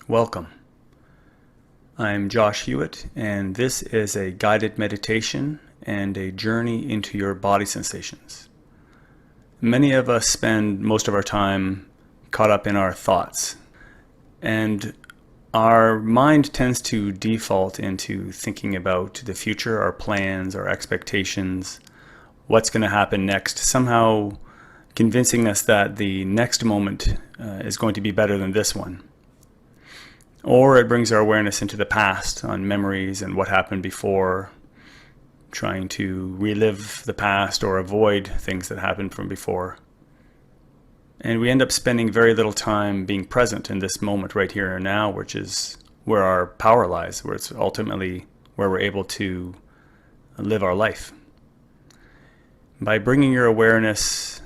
Welcome. I'm Josh Hewitt, and this is a guided meditation and a journey into your body sensations. Many of us spend most of our time caught up in our thoughts, and our mind tends to default into thinking about the future, our plans, our expectations, what's going to happen next, somehow convincing us that the next moment is going to be better than this one. Or it brings our awareness into the past on memories and what happened before, trying to relive the past or avoid things that happened from before. And we end up spending very little time being present in this moment right here and now, which is where our power lies, where it's ultimately where we're able to live our life. By bringing your awareness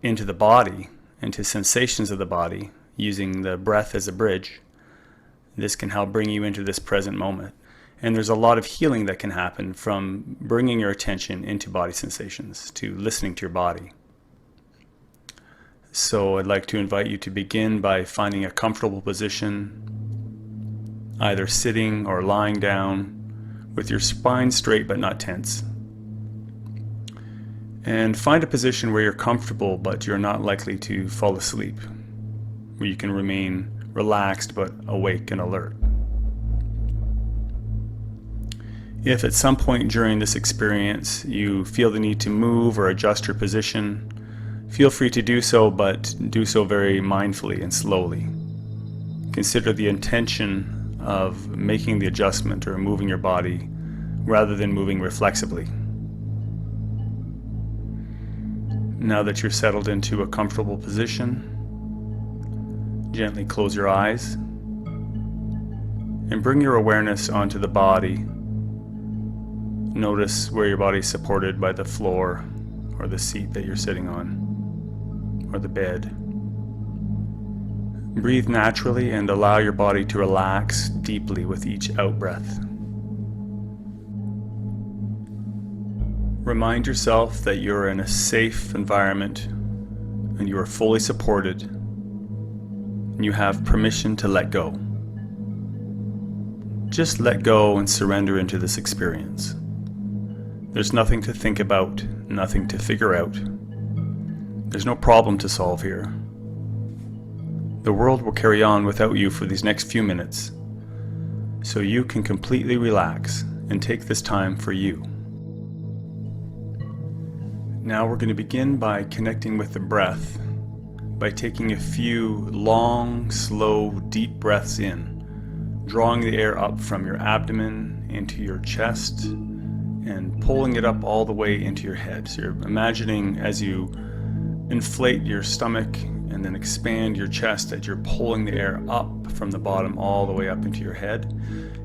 into the body, into sensations of the body, using the breath as a bridge, this can help bring you into this present moment. And there's a lot of healing that can happen from bringing your attention into body sensations, to listening to your body. So I'd like to invite you to begin by finding a comfortable position, either sitting or lying down, with your spine straight but not tense. And find a position where you're comfortable but you're not likely to fall asleep, where you can remain relaxed but awake and alert. If at some point during this experience you feel the need to move or adjust your position, feel free to do so, but do so very mindfully and slowly. Consider the intention of making the adjustment or moving your body rather than moving reflexively. Now that you're settled into a comfortable position, gently close your eyes and bring your awareness onto the body. Notice where your body is supported by the floor or the seat that you're sitting on or the bed. Breathe naturally and allow your body to relax deeply with each out-breath. Remind yourself that you're in a safe environment and you are fully supported. You have permission to let go. Just let go and surrender into this experience. There's nothing to think about, nothing to figure out. There's no problem to solve here. The world will carry on without you for these next few minutes, so you can completely relax and take this time for you. Now we're going to begin by connecting with the breath, by taking a few long, slow, deep breaths in, drawing the air up from your abdomen into your chest and pulling it up all the way into your head. So you're imagining as you inflate your stomach and then expand your chest that you're pulling the air up from the bottom all the way up into your head.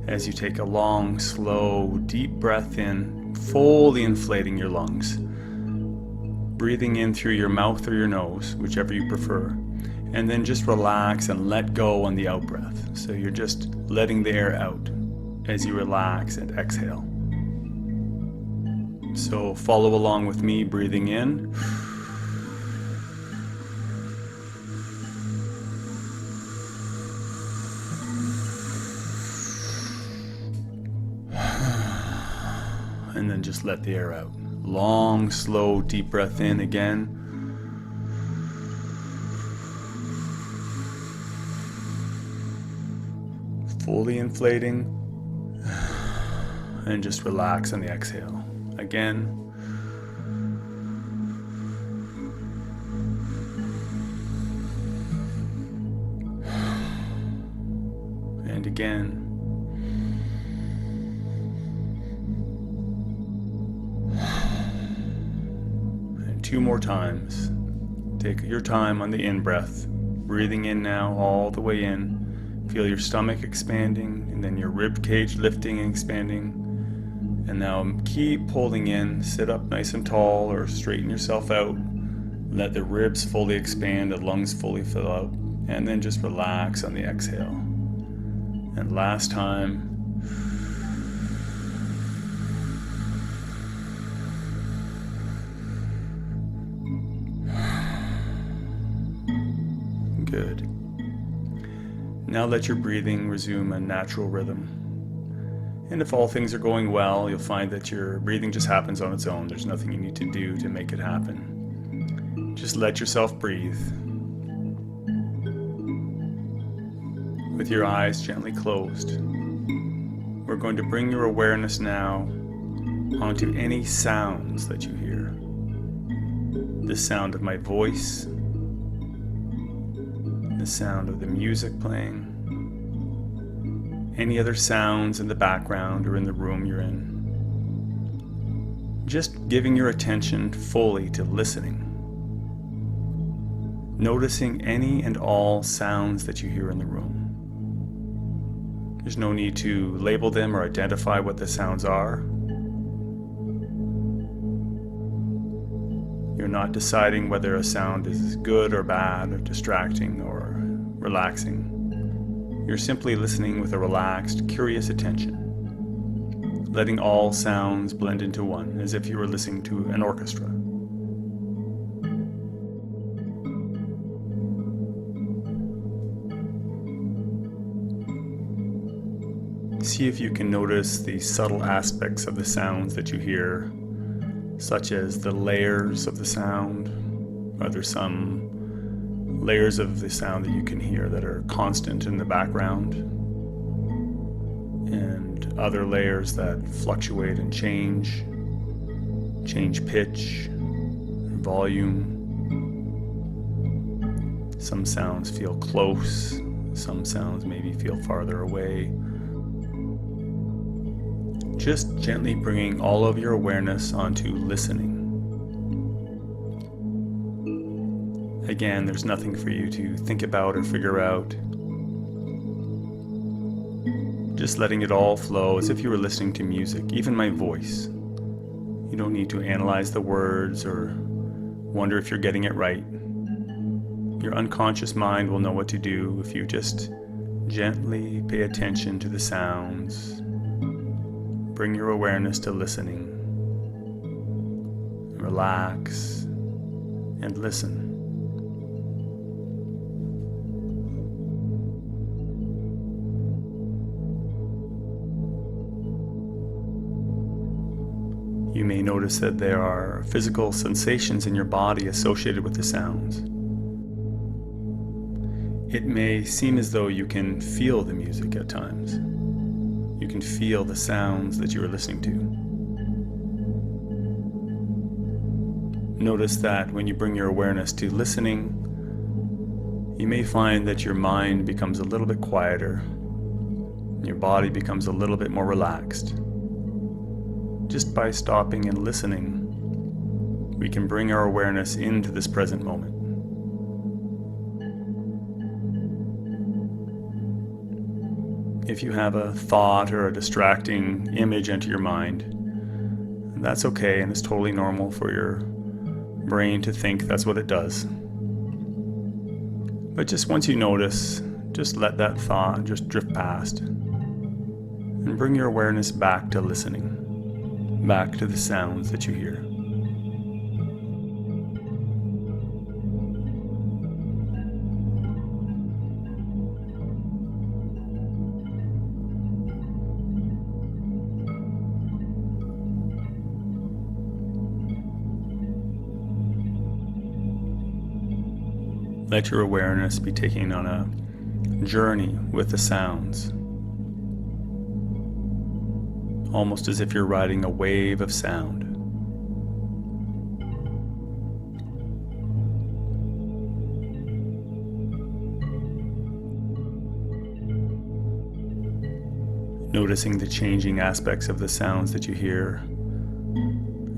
As you take a long, slow, deep breath in, fully inflating your lungs. Breathing in through your mouth or your nose, whichever you prefer, and then just relax and let go on the out breath. So you're just letting the air out as you relax and exhale. So follow along with me, breathing in. And then just let the air out. Long, slow, deep breath in again. Fully inflating. And just relax on the exhale. Again. And again. Two more times. Take your time on the in-breath. Breathing in now all the way in. Feel your stomach expanding and then your rib cage lifting and expanding. And now keep holding in. Sit up nice and tall or straighten yourself out. Let the ribs fully expand, the lungs fully fill out. And then just relax on the exhale. And last time. Good. Now let your breathing resume a natural rhythm. And if all things are going well, you'll find that your breathing just happens on its own. There's nothing you need to do to make it happen. Just let yourself breathe. With your eyes gently closed, we're going to bring your awareness now onto any sounds that you hear. The sound of my voice, the sound of the music playing, any other sounds in the background or in the room you're in. Just giving your attention fully to listening. Noticing any and all sounds that you hear in the room. There's no need to label them or identify what the sounds are. You're not deciding whether a sound is good or bad, or distracting or relaxing. You're simply listening with a relaxed, curious attention, letting all sounds blend into one, as if you were listening to an orchestra. See if you can notice the subtle aspects of the sounds that you hear, such as the layers of the sound. Are there some layers of the sound that you can hear that are constant in the background, and other layers that fluctuate and change pitch, volume? Some sounds feel close, some sounds maybe feel farther away. Just gently bringing all of your awareness onto listening. Again, there's nothing for you to think about or figure out. Just letting it all flow as if you were listening to music, even my voice. You don't need to analyze the words or wonder if you're getting it right. Your unconscious mind will know what to do if you just gently pay attention to the sounds. Bring your awareness to listening. Relax and listen. You may notice that there are physical sensations in your body associated with the sounds. It may seem as though you can feel the music at times. You can feel the sounds that you are listening to. Notice that when you bring your awareness to listening, you may find that your mind becomes a little bit quieter, and your body becomes a little bit more relaxed. Just by stopping and listening, we can bring our awareness into this present moment. If you have a thought or a distracting image enter your mind, that's okay, and it's totally normal for your brain to think that's what it does. But just once you notice, just let that thought just drift past and bring your awareness back to listening, back to the sounds that you hear. Let your awareness be taken on a journey with the sounds, almost as if you're riding a wave of sound. Noticing the changing aspects of the sounds that you hear,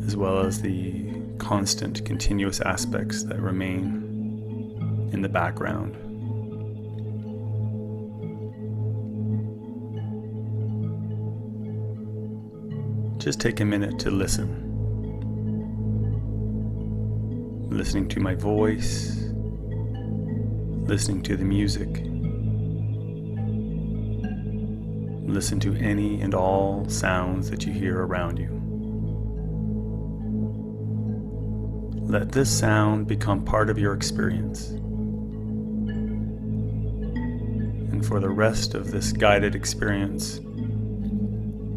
as well as the constant, continuous aspects that remain in the background. Just take a minute to listen. Listening to my voice, listening to the music. Listen to any and all sounds that you hear around you. Let this sound become part of your experience. And for the rest of this guided experience,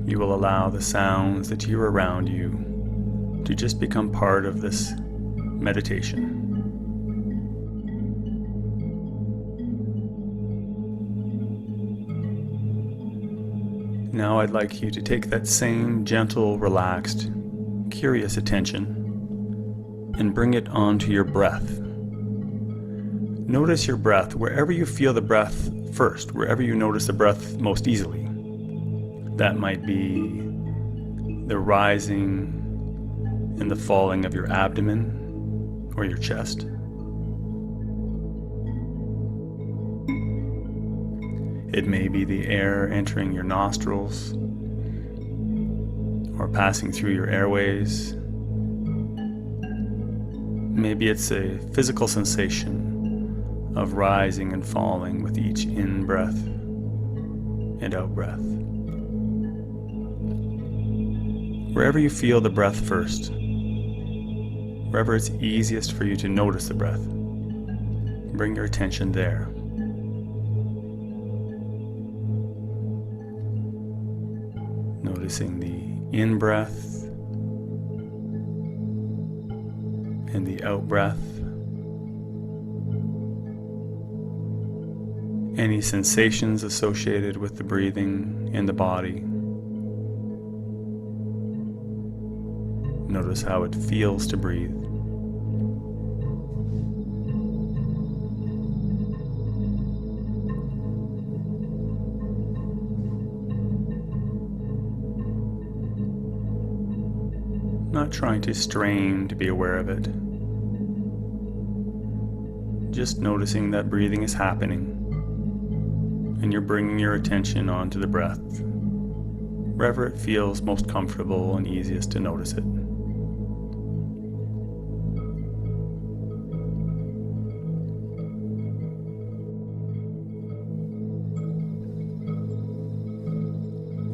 you will allow the sounds that hear around you to just become part of this meditation. Now I'd like you to take that same gentle, relaxed, curious attention and bring it onto your breath. Notice your breath wherever you feel the breath first, wherever you notice the breath most easily. That might be the rising and the falling of your abdomen or your chest. It may be the air entering your nostrils or passing through your airways. Maybe it's a physical sensation of rising and falling with each in-breath and out-breath. Wherever you feel the breath first, wherever it's easiest for you to notice the breath, bring your attention there. Noticing the in-breath and the out-breath. Any sensations associated with the breathing in the body. Notice how it feels to breathe. Not trying to strain to be aware of it. Just noticing that breathing is happening, and you're bringing your attention onto the breath, wherever it feels most comfortable and easiest to notice it.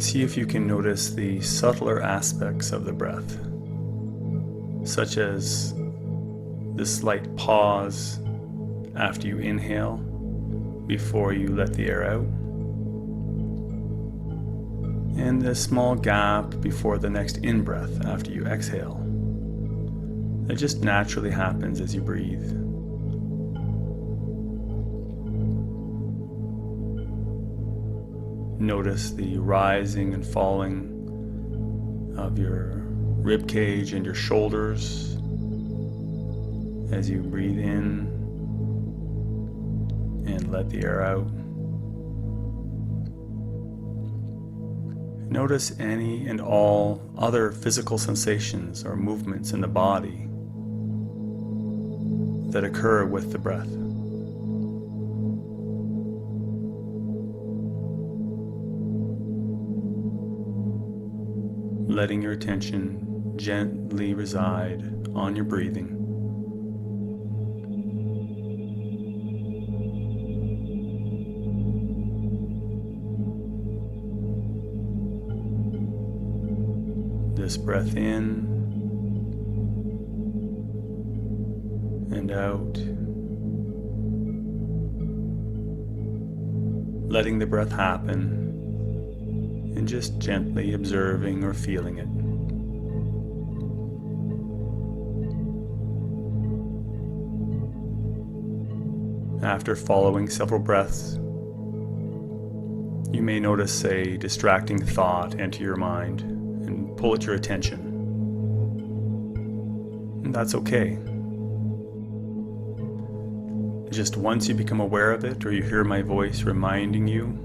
See if you can notice the subtler aspects of the breath, such as the slight pause after you inhale before you let the air out, and the small gap before the next in-breath after you exhale. That just naturally happens as you breathe. Notice the rising and falling of your rib cage and your shoulders as you breathe in and let the air out. Notice any and all other physical sensations or movements in the body that occur with the breath. Letting your attention gently reside on your breathing. This breath in and out. Letting the breath happen and just gently observing or feeling it. After following several breaths, you may notice a distracting thought enter your mind and pull at your attention. And that's okay. Just once you become aware of it or you hear my voice reminding you,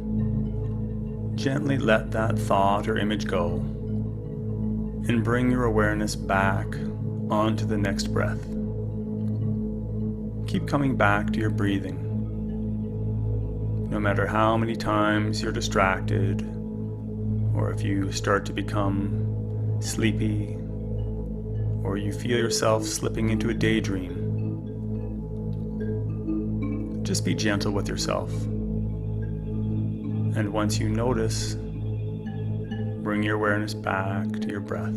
gently let that thought or image go and bring your awareness back onto the next breath. Keep coming back to your breathing. No matter how many times you're distracted or if you start to become sleepy or you feel yourself slipping into a daydream, just be gentle with yourself. And once you notice, bring your awareness back to your breath.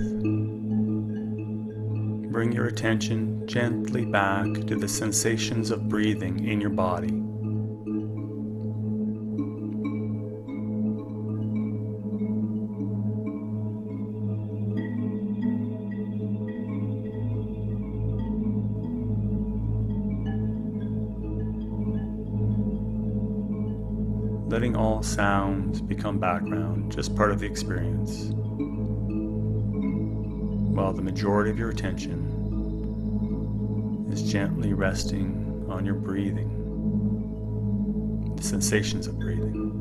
Bring your attention gently back to the sensations of breathing in your body. letting all sounds become background, just part of the experience, while the majority of your attention is gently resting on your breathing, the sensations of breathing.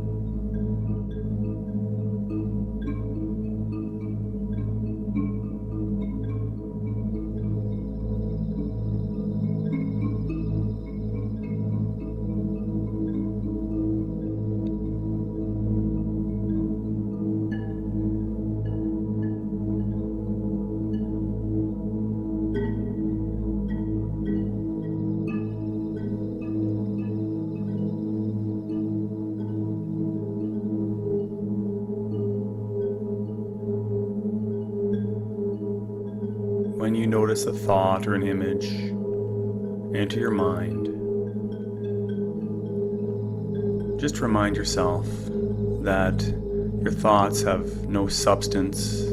When you notice a thought or an image enter your mind, just remind yourself that your thoughts have no substance,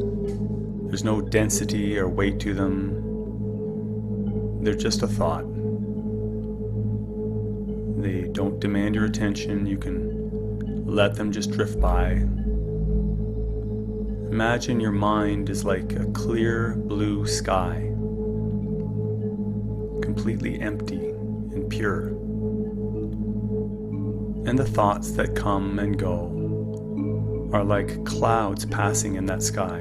there's no density or weight to them, they're just a thought. They don't demand your attention, you can let them just drift by. Imagine your mind is like a clear blue sky, completely empty and pure. And the thoughts that come and go are like clouds passing in that sky.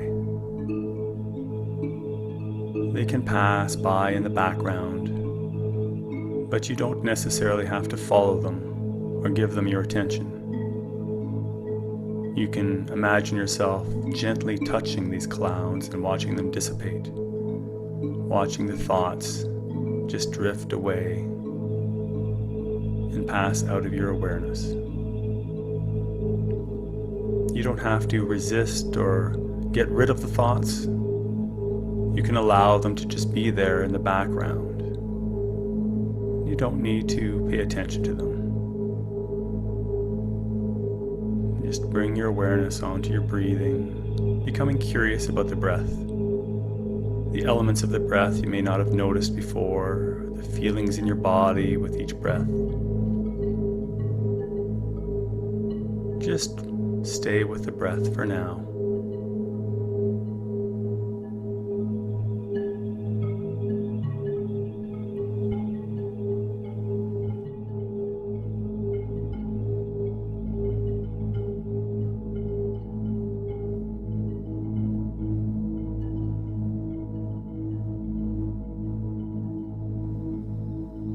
They can pass by in the background, but you don't necessarily have to follow them or give them your attention. You can imagine yourself gently touching these clouds and watching them dissipate, watching the thoughts just drift away and pass out of your awareness. You don't have to resist or get rid of the thoughts. You can allow them to just be there in the background. You don't need to pay attention to them. Just bring your awareness onto your breathing, becoming curious about the breath. The elements of the breath you may not have noticed before, the feelings in your body with each breath. Just stay with the breath for now.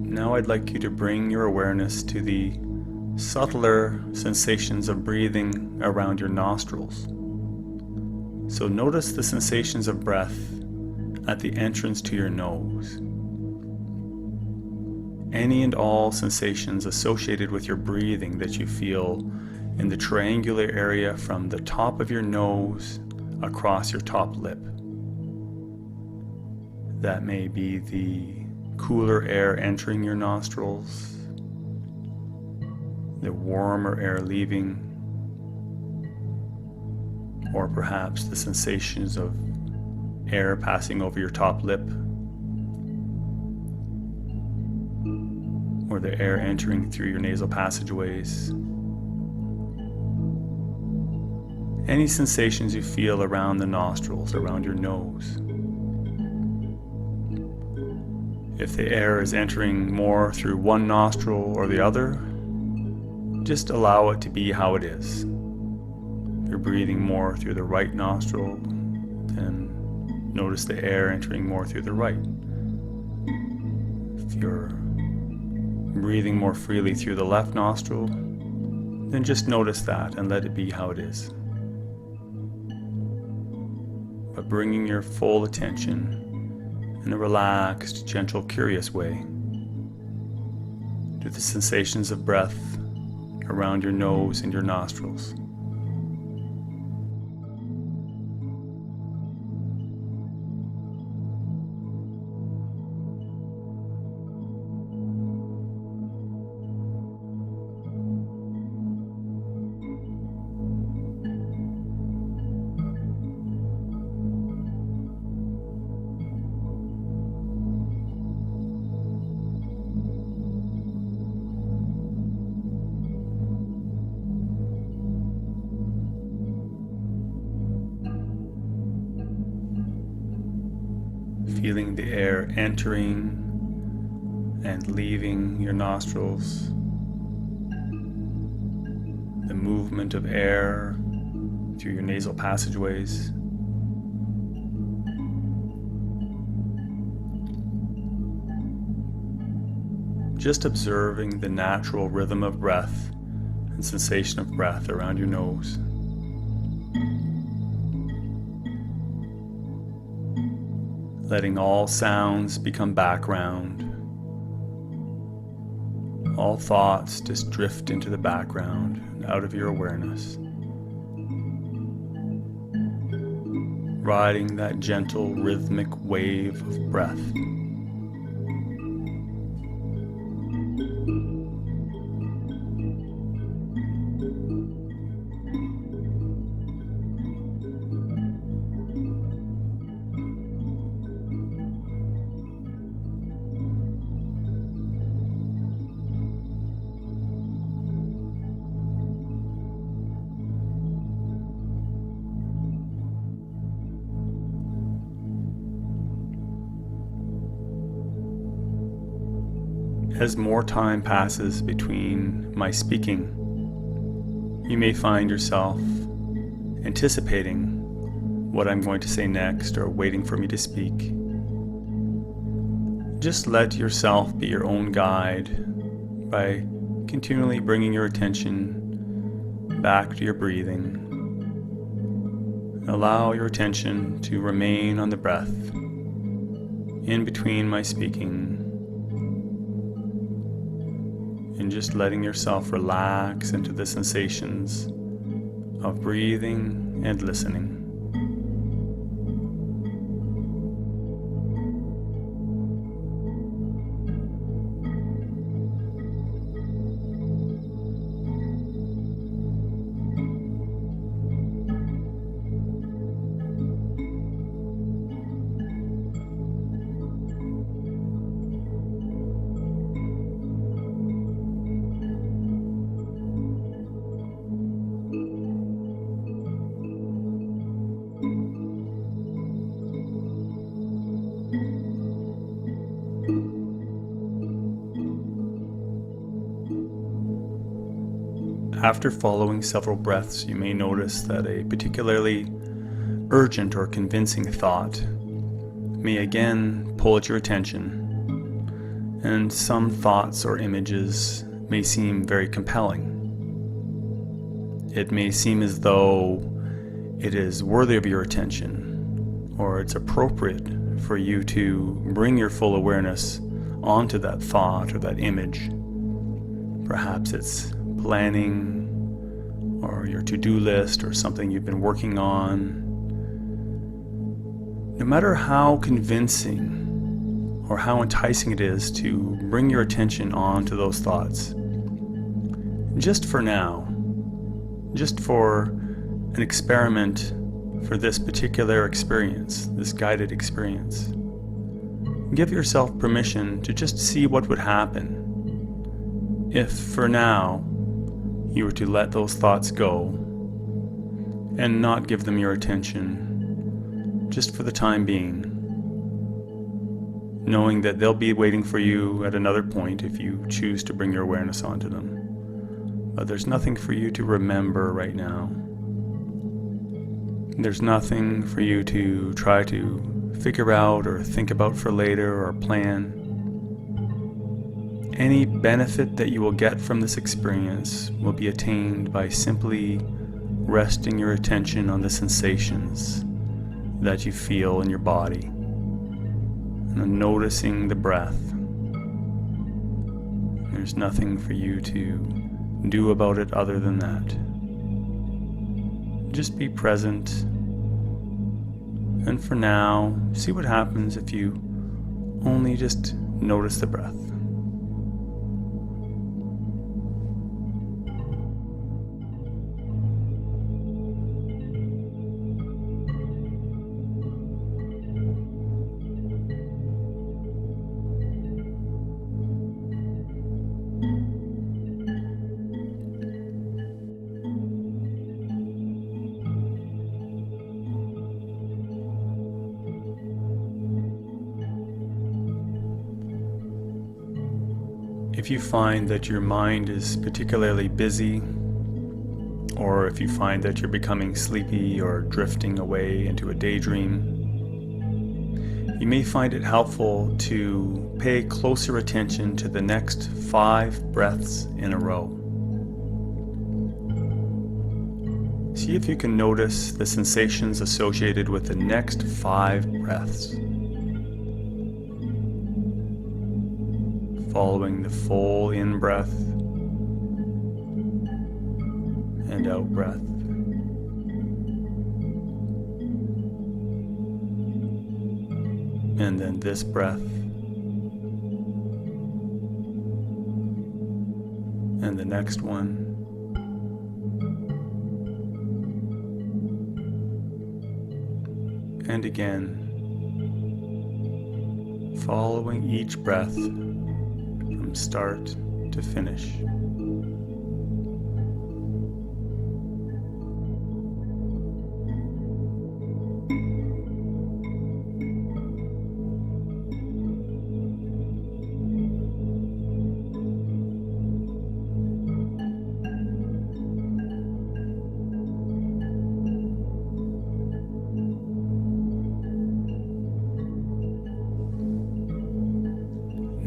Now I'd like you to bring your awareness to the subtler sensations of breathing around your nostrils. So notice the sensations of breath at the entrance to your nose. Any and all sensations associated with your breathing that you feel in the triangular area from the top of your nose across your top lip. That may be the cooler air entering your nostrils, the warmer air leaving, or perhaps the sensations of air passing over your top lip, or the air entering through your nasal passageways. Any sensations you feel around the nostrils, around your nose. If the air is entering more through one nostril or the other, just allow it to be how it is. If you're breathing more through the right nostril, then notice the air entering more through the right. If you're breathing more freely through the left nostril, then just notice that and let it be how it is. But bringing your full attention in a relaxed, gentle, curious way to the sensations of breath around your nose and your nostrils. feeling the air entering and leaving your nostrils, the movement of air through your nasal passageways. Just observing the natural rhythm of breath and sensation of breath around your nose. Letting all sounds become background. All thoughts just drift into the background and out of your awareness. Riding that gentle rhythmic wave of breath. As more time passes between my speaking, you may find yourself anticipating what I'm going to say next or waiting for me to speak. Just let yourself be your own guide by continually bringing your attention back to your breathing. Allow your attention to remain on the breath in between my speaking, and just letting yourself relax into the sensations of breathing and listening. After following several breaths, you may notice that a particularly urgent or convincing thought may again pull at your attention, and some thoughts or images may seem very compelling. It may seem as though it is worthy of your attention, or it's appropriate for you to bring your full awareness onto that thought or that image. Perhaps it's planning or your to-do list or something you've been working on. No matter how convincing or how enticing it is to bring your attention onto those thoughts, just for now, just for an experiment for this particular experience, this guided experience, give yourself permission to just see what would happen if, for now, you were to let those thoughts go and not give them your attention just for the time being, knowing that they'll be waiting for you at another point if you choose to bring your awareness onto them. But there's nothing for you to remember right now. There's nothing for you to try to figure out or think about for later or plan. Any benefit that you will get from this experience will be attained by simply resting your attention on the sensations that you feel in your body and on noticing the breath. There's nothing for you to do about it other than that. Just be present, and for now, see what happens if you only just notice the breath. If you find that your mind is particularly busy, or if you find that you're becoming sleepy or drifting away into a daydream, you may find it helpful to pay closer attention to the next 5 breaths in a row. See if you can notice the sensations associated with the next 5 breaths. Following the full in-breath and out-breath. And then this breath. And the next one. And again. Following each breath from start to finish.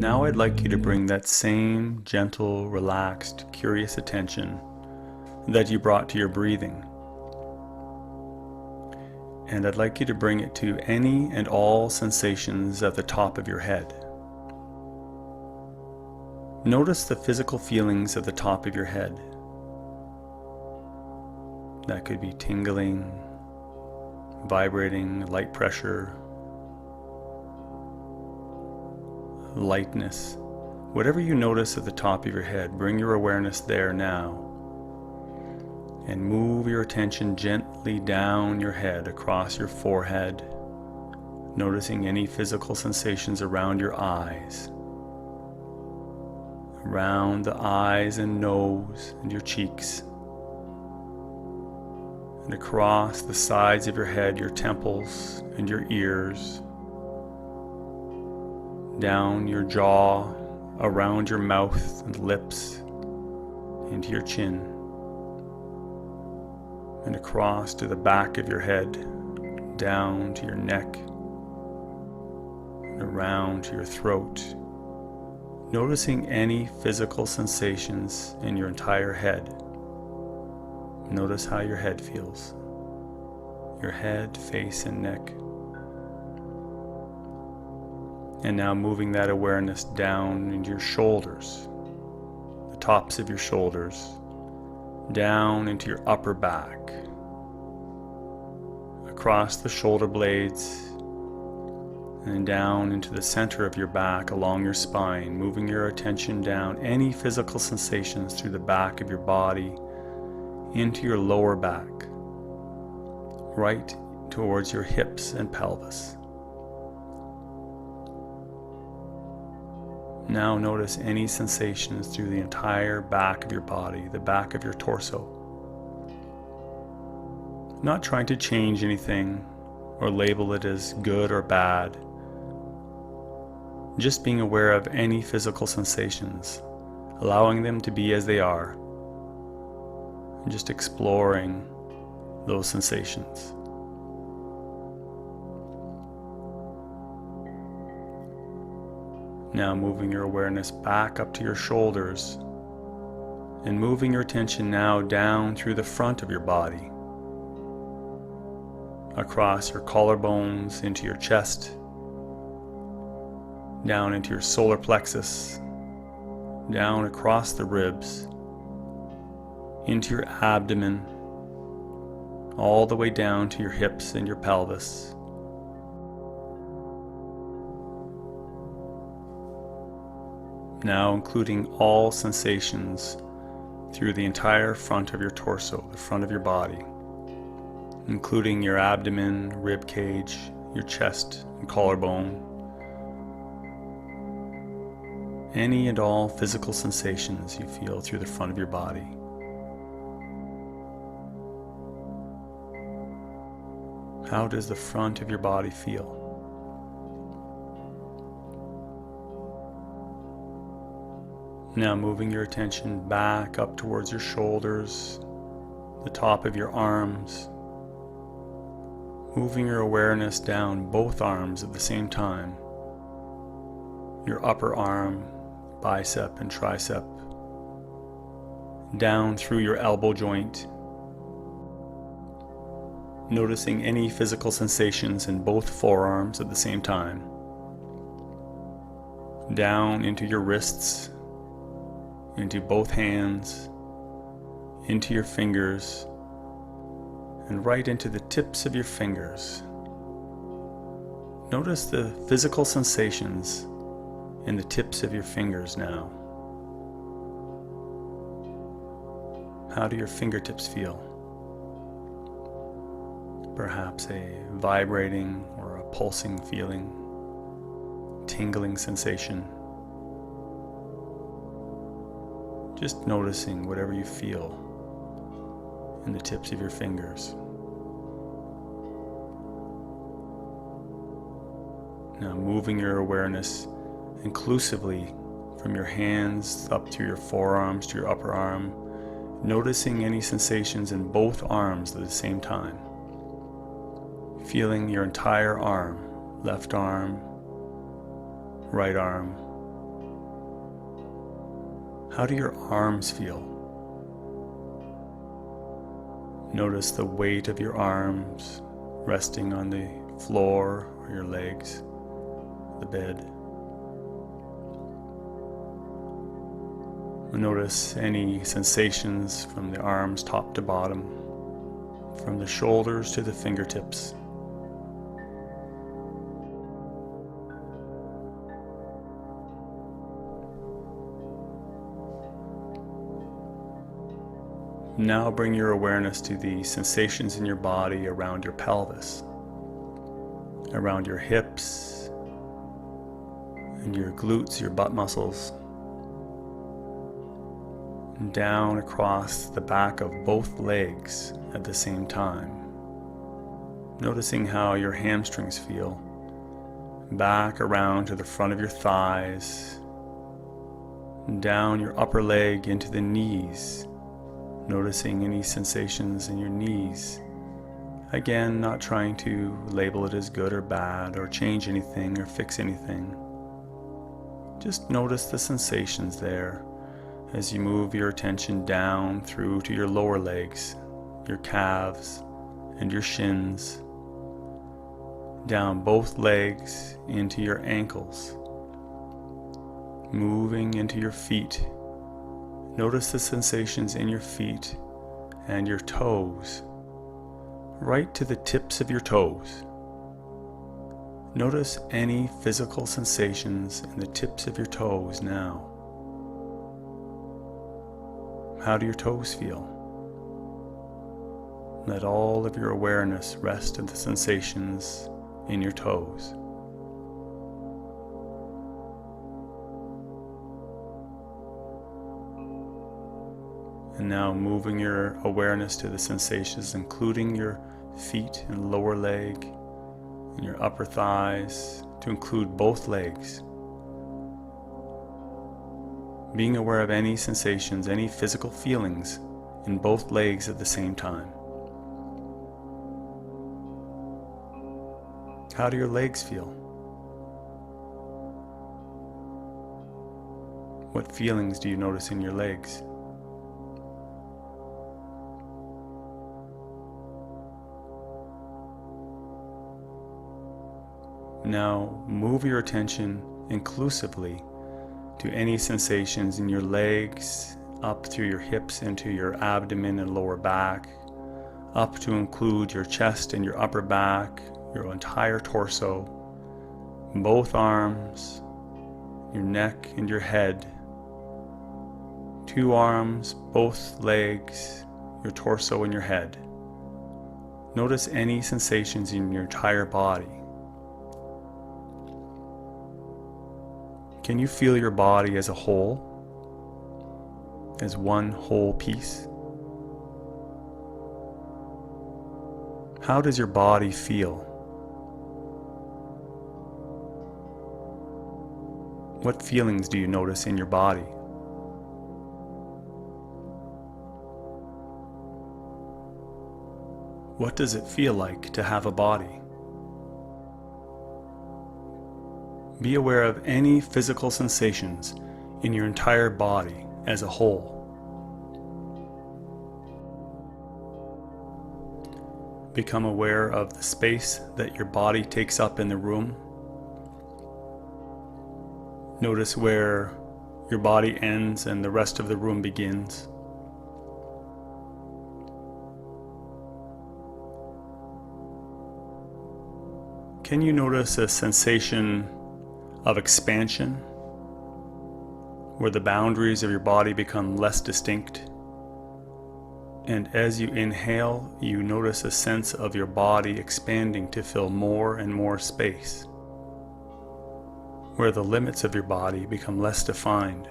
Now I'd like you to bring that same gentle, relaxed, curious attention that you brought to your breathing. And I'd like you to bring it to any and all sensations at the top of your head. Notice the physical feelings at the top of your head. That could be tingling, vibrating, light pressure, lightness. Whatever you notice at the top of your head, bring your awareness there now. And move your attention gently down your head, across your forehead, noticing any physical sensations around your eyes, around the eyes and nose and your cheeks, and across the sides of your head, your temples and your ears, down your jaw, around your mouth and lips, into your chin, and across to the back of your head, down to your neck, and around to your throat, noticing any physical sensations in your entire head. Notice how your head feels, your head, face, and neck. And now moving that awareness down into your shoulders, the tops of your shoulders, down into your upper back, across the shoulder blades, and down into the center of your back along your spine, moving your attention down any physical sensations through the back of your body into your lower back, right towards your hips and pelvis. Now notice any sensations through the entire back of your body, the back of your torso. Not trying to change anything or label it as good or bad. Just being aware of any physical sensations, allowing them to be as they are, and just exploring those sensations. Now moving your awareness back up to your shoulders and moving your attention now down through the front of your body, across your collarbones into your chest, down into your solar plexus, down across the ribs, into your abdomen, all the way down to your hips and your pelvis. Now including all sensations through the entire front of your torso, the front of your body, including your abdomen, rib cage, your chest and collarbone. Any and all physical sensations you feel through the front of your body. How does the front of your body feel? Now moving your attention back up towards your shoulders, the top of your arms, moving your awareness down both arms at the same time, your upper arm, bicep and tricep, down through your elbow joint, noticing any physical sensations in both forearms at the same time, down into your wrists, into both hands, into your fingers, and right into the tips of your fingers. Notice the physical sensations in the tips of your fingers now. How do your fingertips feel? Perhaps a vibrating or a pulsing feeling, tingling sensation. Just noticing whatever you feel in the tips of your fingers. Now moving your awareness inclusively from your hands up through your forearms to your upper arm, noticing any sensations in both arms at the same time. Feeling your entire arm, left arm, right arm. How do your arms feel? Notice the weight of your arms resting on the floor or your legs, the bed. Notice any sensations from the arms top to bottom, from the shoulders to the fingertips. Now bring your awareness to the sensations in your body around your pelvis, around your hips, and your glutes, your butt muscles, and down across the back of both legs at the same time. Noticing how your hamstrings feel, back around to the front of your thighs, and down your upper leg into the knees. Noticing any sensations in your knees. Again, not trying to label it as good or bad or change anything or fix anything. Just notice the sensations there as you move your attention down through to your lower legs, your calves and your shins, down both legs into your ankles, moving into your feet. Notice the sensations in your feet and your toes, right to the tips of your toes. Notice any physical sensations in the tips of your toes now. How do your toes feel? Let all of your awareness rest on the sensations in your toes. And now moving your awareness to the sensations, including your feet and lower leg, and your upper thighs, to include both legs. Being aware of any sensations, any physical feelings in both legs at the same time. How do your legs feel? What feelings do you notice in your legs? Now move your attention inclusively to any sensations in your legs, up through your hips into your abdomen and lower back, up to include your chest and your upper back, your entire torso, both arms, your neck and your head, 2 arms, both legs, your torso and your head. Notice any sensations in your entire body. Can you feel your body as a whole, as one whole piece? How does your body feel? What feelings do you notice in your body? What does it feel like to have a body? Be aware of any physical sensations in your entire body as a whole. Become aware of the space that your body takes up in the room. Notice where your body ends and the rest of the room begins. Can you notice a sensation of expansion, where the boundaries of your body become less distinct? And as you inhale, you notice a sense of your body expanding to fill more and more space, where the limits of your body become less defined.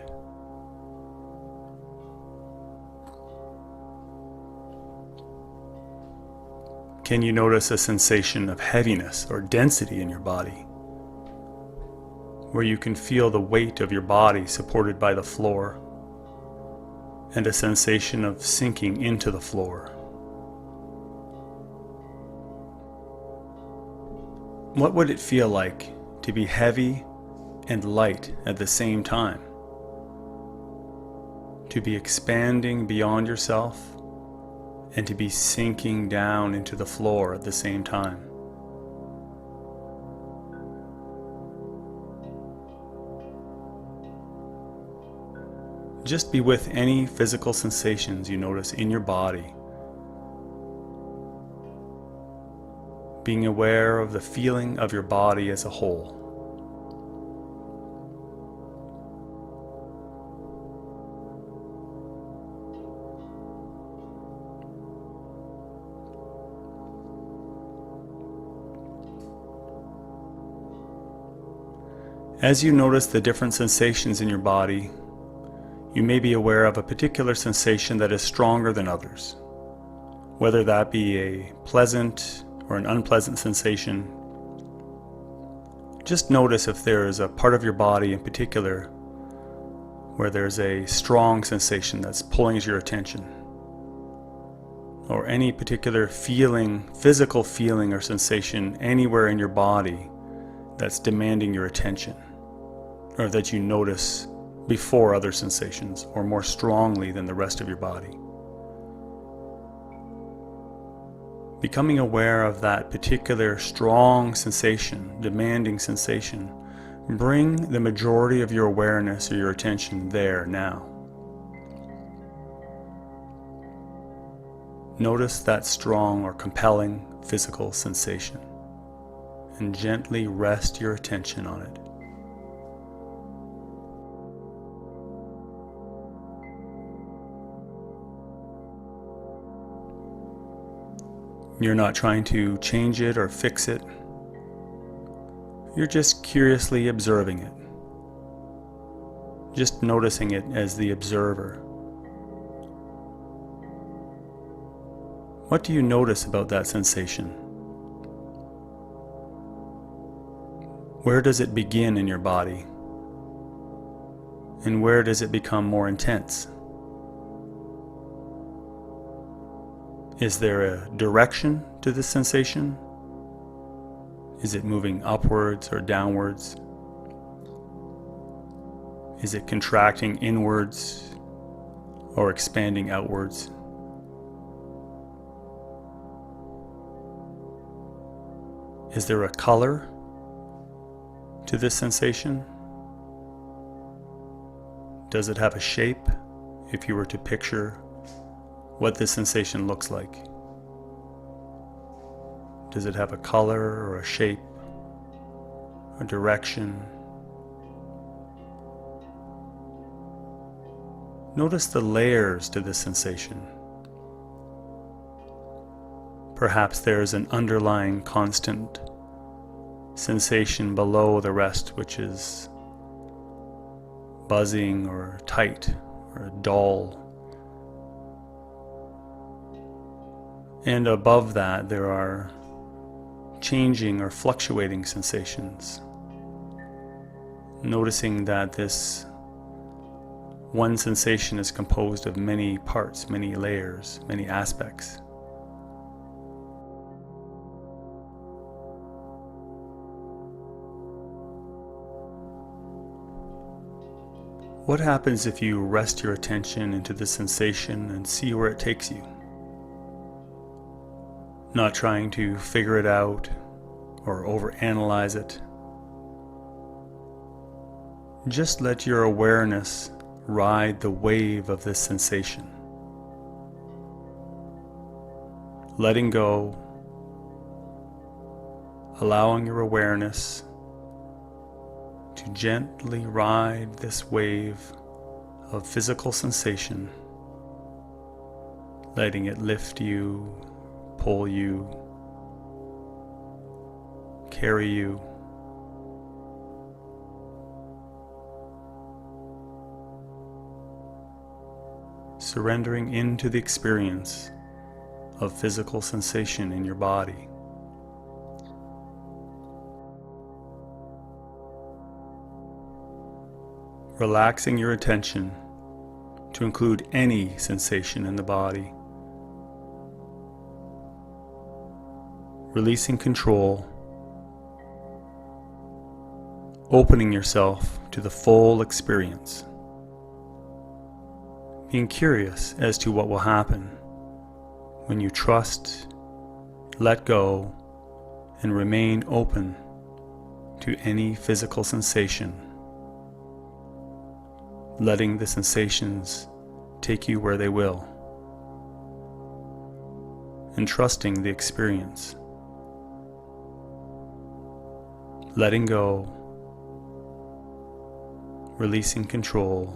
Can you notice a sensation of heaviness or density in your body, where you can feel the weight of your body supported by the floor, and a sensation of sinking into the floor? What would it feel like to be heavy and light at the same time? To be expanding beyond yourself and to be sinking down into the floor at the same time? Just be with any physical sensations you notice in your body, being aware of the feeling of your body as a whole. As you notice the different sensations in your body, you may be aware of a particular sensation that is stronger than others, whether that be a pleasant or an unpleasant sensation. Just notice if there is a part of your body in particular where there's a strong sensation that's pulling your attention, or any particular feeling, physical feeling or sensation anywhere in your body that's demanding your attention, or that you notice before other sensations or more strongly than the rest of your body. Becoming aware of that particular strong sensation, demanding sensation, bring the majority of your awareness or your attention there now. Notice that strong or compelling physical sensation and gently rest your attention on it. You're not trying to change it or fix it. You're just curiously observing it. Just noticing it as the observer. What do you notice about that sensation? Where does it begin in your body? And where does it become more intense? Is there a direction to this sensation? Is it moving upwards or downwards? Is it contracting inwards or expanding outwards? Is there a color to this sensation? Does it have a shape, if you were to picture what this sensation looks like? Does it have a color or a shape, a direction? Notice the layers to this sensation. Perhaps there is an underlying constant sensation below the rest, which is buzzing or tight or dull. And above that, there are changing or fluctuating sensations. Noticing that this one sensation is composed of many parts, many layers, many aspects. What happens if you rest your attention into the sensation and see where it takes you? Not trying to figure it out or overanalyze it. Just let your awareness ride the wave of this sensation. Letting go, allowing your awareness to gently ride this wave of physical sensation, letting it lift you, pull you, carry you. Surrendering into the experience of physical sensation in your body. Relaxing your attention to include any sensation in the body. Releasing control. Opening yourself to the full experience. Being curious as to what will happen when you trust, let go, and remain open to any physical sensation. Letting the sensations take you where they will, and trusting the experience. Letting go, releasing control,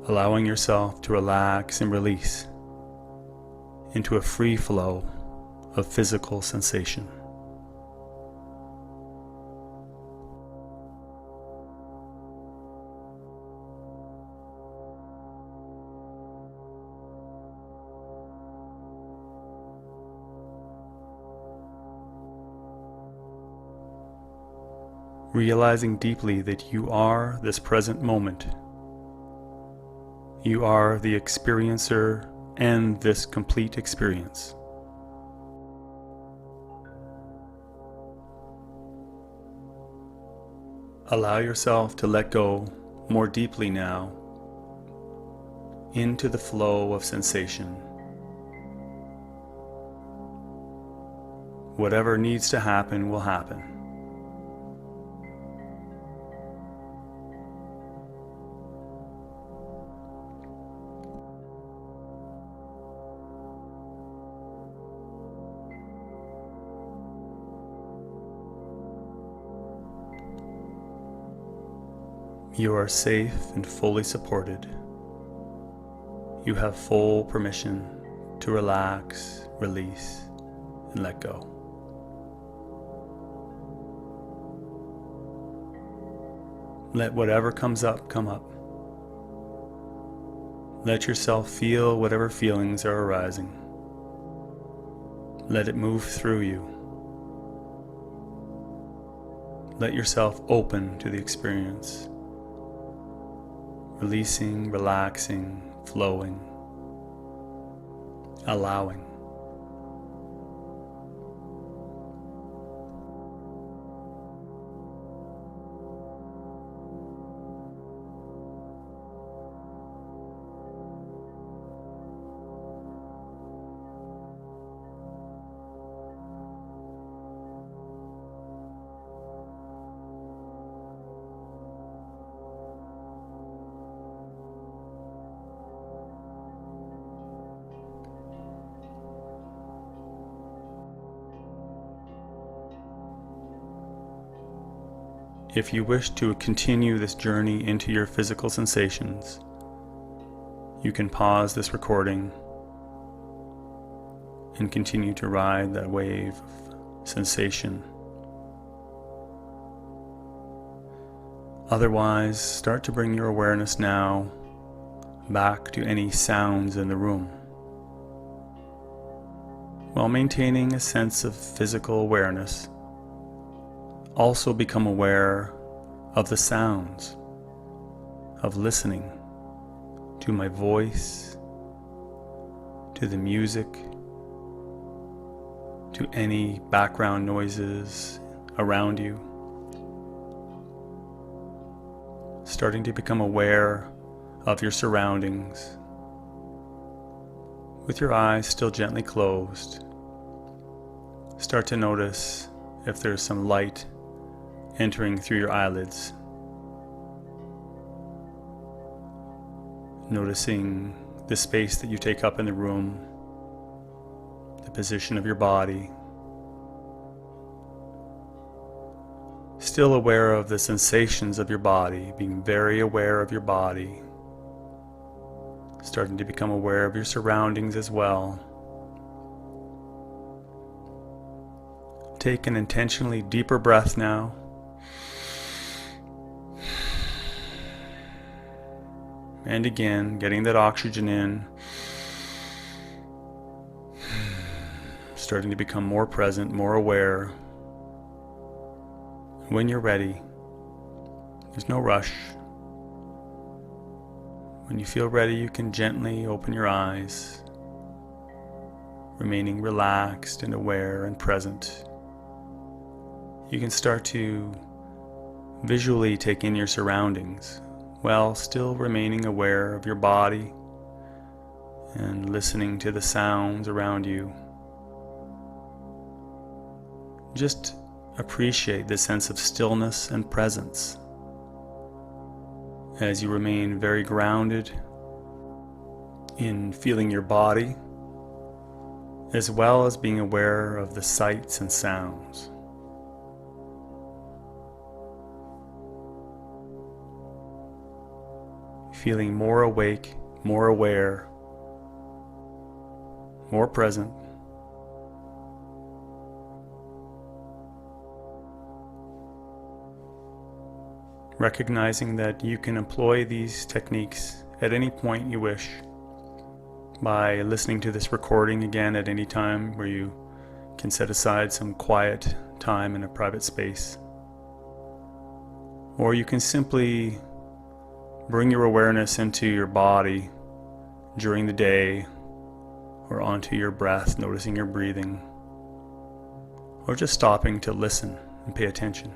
allowing yourself to relax and release into a free flow of physical sensation. Realizing deeply that you are this present moment. You are the experiencer and this complete experience. Allow yourself to let go more deeply now into the flow of sensation. Whatever needs to happen will happen. You are safe and fully supported. You have full permission to relax, release, and let go. Let whatever comes up come up. Let yourself feel whatever feelings are arising. Let it move through you. Let yourself open to the experience. Releasing, relaxing, flowing, allowing. If you wish to continue this journey into your physical sensations, you can pause this recording and continue to ride that wave of sensation. Otherwise, start to bring your awareness now back to any sounds in the room, while maintaining a sense of physical awareness. Also become aware of the sounds, of listening to my voice, to the music, to any background noises around you. starting to become aware of your surroundings, with your eyes still gently closed. Start to notice if there's some light entering through your eyelids. Noticing the space that you take up in the room, the position of your body. Still aware of the sensations of your body, being very aware of your body. Starting to become aware of your surroundings as well. Take an intentionally deeper breath now. And again, getting that oxygen in. Starting to become more present, more aware. When you're ready, there's no rush. When you feel ready, you can gently open your eyes, remaining relaxed and aware and present. You can start to visually take in your surroundings while still remaining aware of your body and listening to the sounds around you. Just appreciate the sense of stillness and presence as you remain very grounded in feeling your body, as well as being aware of the sights and sounds. Feeling more awake, more aware, more present. Recognizing that you can employ these techniques at any point you wish by listening to this recording again at any time where you can set aside some quiet time in a private space. Or you can simply bring your awareness into your body during the day or onto your breath, noticing your breathing, or just stopping to listen and pay attention.